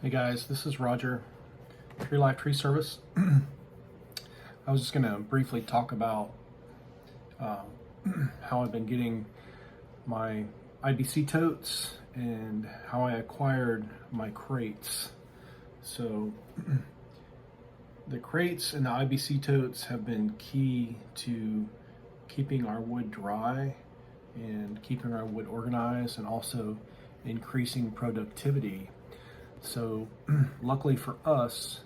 Hey guys, this is Roger, Tree Life Tree Service. I was just going to briefly talk about how I've been getting my IBC totes and how I acquired my crates. So the crates and the IBC totes have been key to keeping our wood dry and keeping our wood organized and also increasing productivity. So luckily for us,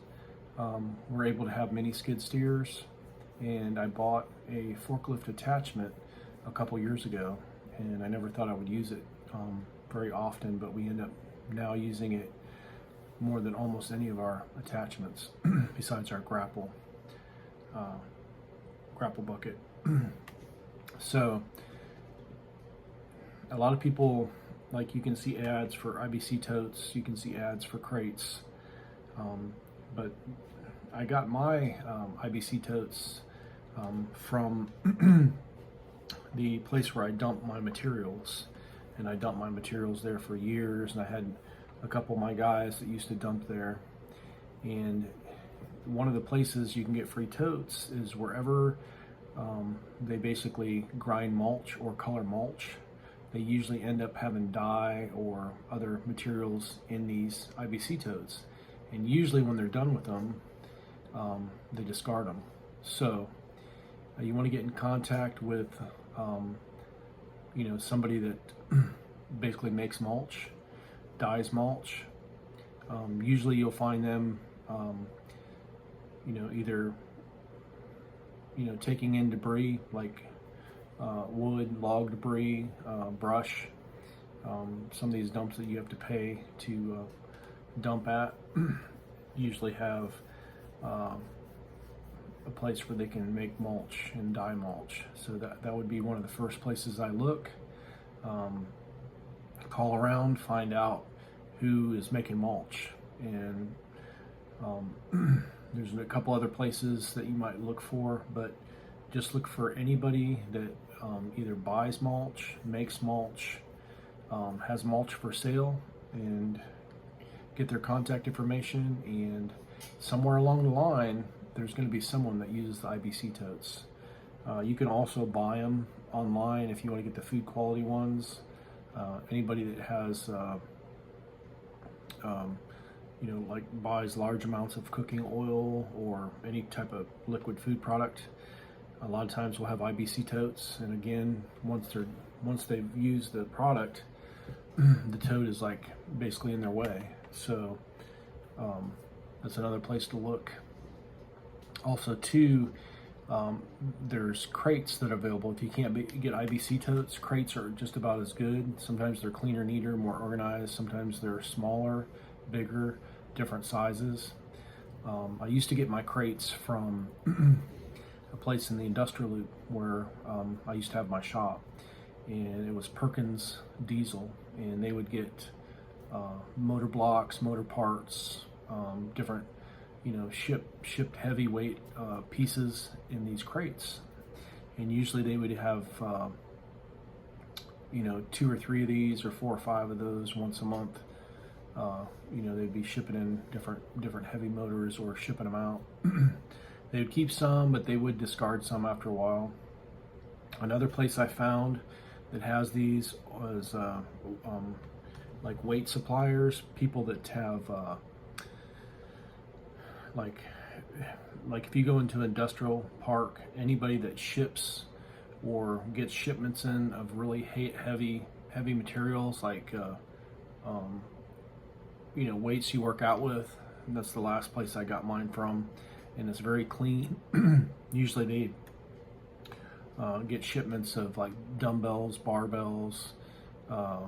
we're able to have mini skid steers, and I bought a forklift attachment a couple years ago, and I never thought I would use it very often, but we end up now using it more than almost any of our attachments besides our grapple bucket. So a lot of people, like, you can see ads for IBC totes, you can see ads for crates, but I got my IBC totes from the place where I dump my materials, and I dumped my materials there for years, and I had a couple of my guys that used to dump there. And one of the places you can get free totes is wherever they basically grind mulch or color mulch. They usually end up having dye or other materials in these IBC totes, and usually when they're done with them, they discard them. So you want to get in contact with somebody that basically makes mulch, dyes mulch. Usually you'll find them either taking in debris like wood, log debris, brush. Some of these dumps that you have to pay to dump at usually have a place where they can make mulch and dye mulch. So that would be one of the first places I look. Call around, find out who is making mulch, and there's a couple other places that you might look for, but just look for anybody that either buys mulch, makes mulch, has mulch for sale, and get their contact information. And somewhere along the line, there's going to be someone that uses the IBC totes. You can also buy them online if you want to get the food quality ones. Anybody that has like buys large amounts of cooking oil or any type of liquid food product, a lot of times we'll have IBC totes. And again, once they've used the product, the tote is like basically in their way. So that's another place to look. Also too, there's crates that are available. If you can't get IBC totes, crates are just about as good. Sometimes they're cleaner, neater, more organized. Sometimes they're smaller, bigger, different sizes. I used to get my crates from a place in the industrial loop where I used to have my shop, and it was Perkins Diesel, and they would get motor blocks, motor parts, different shipped heavyweight pieces in these crates. And usually they would have 2 or 3 of these, or 4 or 5 of those once a month. They'd be shipping in different heavy motors or shipping them out. They would keep some, but they would discard some after a while. Another place I found that has these was like weight suppliers, people that have like if you go into an industrial park, anybody that ships or gets shipments in of really heavy materials, like weights you work out with. And that's the last place I got mine from, and it's very clean. Usually they get shipments of like dumbbells, barbells,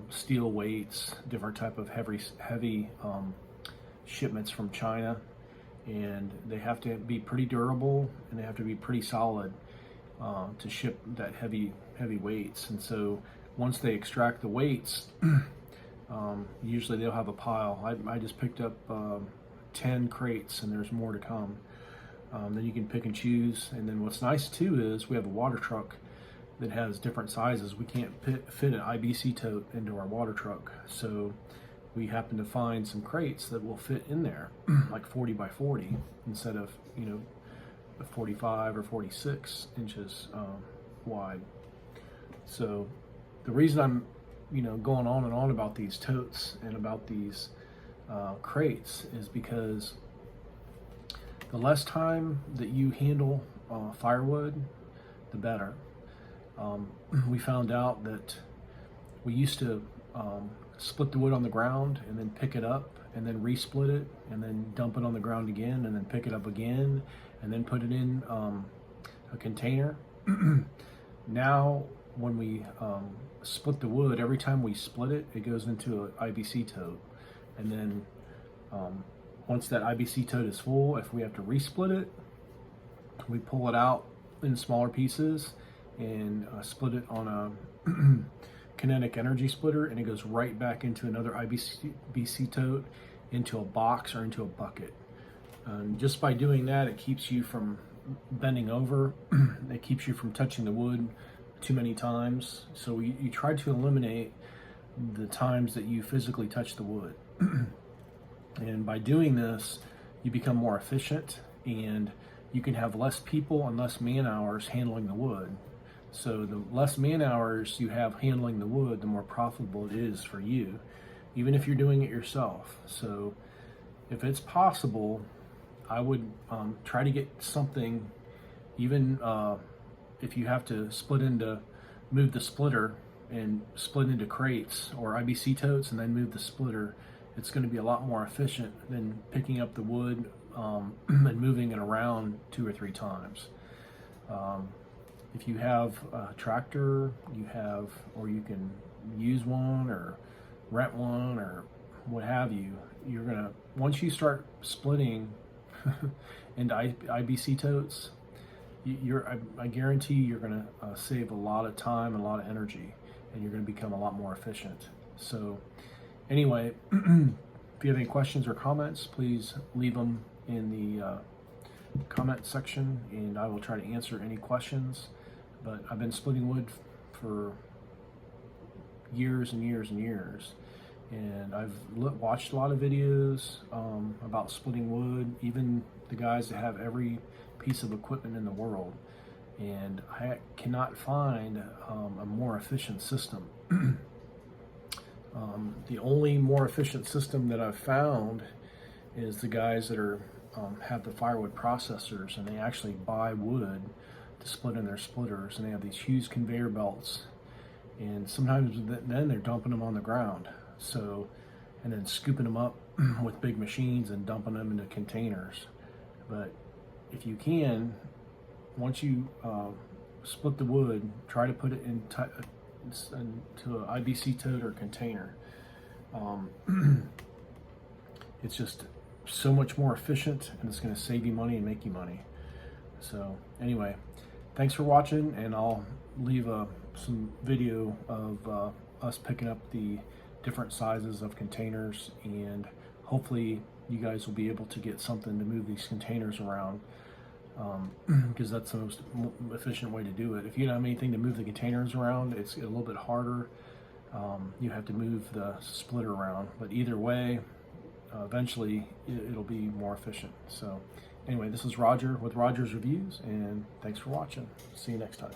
steel weights, different type of heavy shipments from China, and they have to be pretty durable and they have to be pretty solid to ship that heavy weights. And so once they extract the weights, usually they'll have a pile. I just picked up 10 crates, and there's more to come. Then you can pick and choose. And then what's nice too is we have a water truck that has different sizes. We can't fit an IBC tote into our water truck, so we happen to find some crates that will fit in there, like 40 by 40 instead of 45 or 46 inches wide. So the reason I'm going on and on about these totes and about these crates is because the less time that you handle firewood, the better. We found out that we used to split the wood on the ground and then pick it up and then resplit it and then dump it on the ground again and then pick it up again and then put it in a container. Now when we split the wood, every time we split it, it goes into an IBC tote, and then once that IBC tote is full, if we have to resplit it, we pull it out in smaller pieces and split it on a kinetic energy splitter, and it goes right back into another IBC tote, into a box or into a bucket. Just by doing that, it keeps you from bending over. It keeps you from touching the wood too many times. So you try to eliminate the times that you physically touch the wood. And by doing this, you become more efficient, and you can have less people and less man hours handling the wood. So the less man hours you have handling the wood, the more profitable it is for you, even if you're doing it yourself. So if it's possible, I would try to get something, even if you have to move the splitter and split into crates or IBC totes and then move the splitter, it's going to be a lot more efficient than picking up the wood and moving it around 2 or 3 times. If you have a tractor, or you can use one or rent one or what have you, you're gonna, once you start splitting into IBC totes, I guarantee you're gonna save a lot of time and a lot of energy, and you're gonna become a lot more efficient. So anyway, if you have any questions or comments, please leave them in the comment section, and I will try to answer any questions. But I've been splitting wood for years and years and years, and I've watched a lot of videos about splitting wood, even the guys that have every piece of equipment in the world, and I cannot find a more efficient system. The only more efficient system that I've found is the guys that have the firewood processors, and they actually buy wood to split in their splitters, and they have these huge conveyor belts, and sometimes then they're dumping them on the ground, so, and then scooping them up with big machines and dumping them into containers. But if you can, once you split the wood, try to put it into an IBC tote or container. It's just so much more efficient, and it's going to save you money and make you money. So anyway, thanks for watching, and I'll leave some video of us picking up the different sizes of containers, and hopefully you guys will be able to get something to move these containers around, because that's the most efficient way to do it. If you don't have anything to move the containers around, it's a little bit harder. You have to move the splitter around, but either way, eventually it'll be more efficient. So anyway, this is Roger with Roger's Reviews, and thanks for watching. See you next time.